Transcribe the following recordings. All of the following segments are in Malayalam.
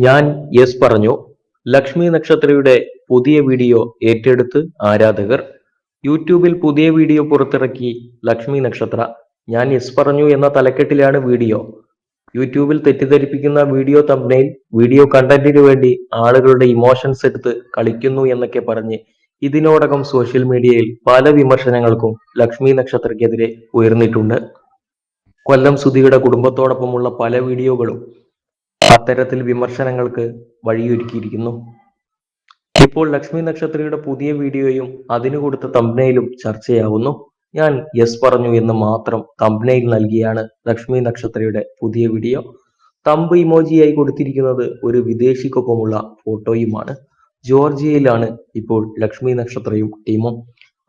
ഞാൻ യെസ് പറഞ്ഞു. ലക്ഷ്മി നക്ഷത്രയുടെ പുതിയ വീഡിയോ ഏറ്റെടുത്ത് ആരാധകർ. യൂട്യൂബിൽ പുതിയ വീഡിയോ പുറത്തിറക്കി ലക്ഷ്മി നക്ഷത്ര. ഞാൻ യെസ് പറഞ്ഞു എന്ന തലക്കെട്ടിലാണ് വീഡിയോ. യൂട്യൂബിൽ തെറ്റിദ്ധരിപ്പിക്കുന്ന വീഡിയോ തംബ്നെയിൽ, വീഡിയോ കണ്ടന്റിനു വേണ്ടി ആളുകളുടെ ഇമോഷൻസ് എടുത്ത് കളിക്കുന്നു എന്നൊക്കെ പറഞ്ഞ് ഇതിനോടകം സോഷ്യൽ മീഡിയയിൽ പല വിമർശനങ്ങൾക്കും ലക്ഷ്മി നക്ഷത്രക്കെതിരെ ഉയർന്നിട്ടുണ്ട്. കൊല്ലം സുധിയുടെ കുടുംബത്തോടൊപ്പമുള്ള പല വീഡിയോകളും അത്തരത്തിൽ വിമർശനങ്ങൾക്ക് വഴിയൊരുക്കിയിരിക്കുന്നു. ഇപ്പോൾ ലക്ഷ്മി നക്ഷത്രയുടെ പുതിയ വീഡിയോയും അതിനു കൊടുത്ത തംബ്നെയിലും ചർച്ചയാവുന്നു. ഞാൻ യെസ് പറഞ്ഞു എന്ന് മാത്രം തംബ്നെയിൽ നൽകിയാണ് ലക്ഷ്മി നക്ഷത്രയുടെ പുതിയ വീഡിയോ. തമ്പ് ഇമോജിയായി കൊടുത്തിരിക്കുന്നത് ഒരു വിദേശിക്കൊപ്പമുള്ള ഫോട്ടോയുമാണ്. ജോർജിയയിലാണ് ഇപ്പോൾ ലക്ഷ്മി നക്ഷത്രയും ടീമും.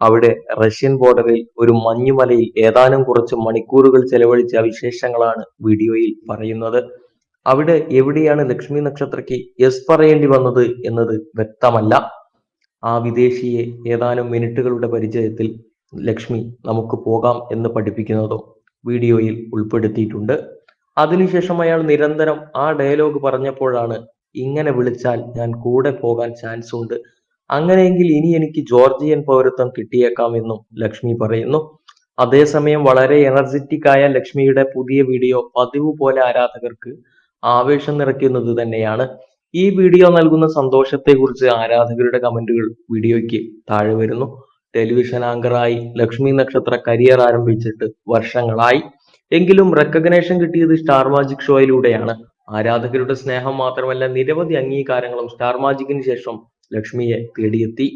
അവിടെ റഷ്യൻ ബോർഡറിൽ ഒരു മഞ്ഞുമലയിൽ ഏതാനും കുറച്ച് മണിക്കൂറുകൾ ചെലവഴിച്ച വിശേഷങ്ങളാണ് വീഡിയോയിൽ പറയുന്നത്. അവിടെ എവിടെയാണ് ലക്ഷ്മി നക്ഷത്രയ്ക്ക് യെസ് പറയേണ്ടി വന്നത് എന്നത് വ്യക്തമല്ല. ആ വിദേശിയെ ഏതാനും മിനിറ്റുകളുടെ പരിചയത്തിൽ ലക്ഷ്മി നമുക്ക് പോകാം എന്ന് പഠിപ്പിക്കുന്നതും വീഡിയോയിൽ ഉൾപ്പെടുത്തിയിട്ടുണ്ട്. അതിനുശേഷം അയാൾ നിരന്തരം ആ ഡയലോഗ് പറഞ്ഞപ്പോഴാണ് ഇങ്ങനെ വിളിച്ചാൽ ഞാൻ കൂടെ പോകാൻ ചാൻസ് ഉണ്ട്, അങ്ങനെയെങ്കിൽ ഇനി എനിക്ക് ജോർജിയൻ പൗരത്വം കിട്ടിയേക്കാം എന്നും ലക്ഷ്മി പറയുന്നു. അതേസമയം വളരെ എനർജറ്റിക് ആയ ലക്ഷ്മിയുടെ പുതിയ വീഡിയോ പതിവ് പോലെ ആരാധകർക്ക് ആവേശം നിറയ്ക്കുന്നത് തന്നെയാണ്. ഈ വീഡിയോ നൽകുന്ന സന്തോഷത്തെക്കുറിച്ച് ആരാധകരുടെ കമന്റുകൾ വീഡിയോയ്ക്ക് താഴെ വരുന്നു. ടെലിവിഷൻ ആങ്കറായി ലക്ഷ്മി നക്ഷത്ര കരിയർ ആരംഭിച്ചിട്ട് വർഷങ്ങളായി. എങ്കിലും റെക്കഗ്നേഷൻ കിട്ടിയത് സ്റ്റാർ മാജിക് ഷോയിലൂടെയാണ്. ആരാധകരുടെ സ്നേഹം മാത്രമല്ല, നിരവധി അംഗീകാരങ്ങളും സ്റ്റാർ മാജിക്കിന് ശേഷം ലക്ഷ്മിയെ തേടിയെത്തി.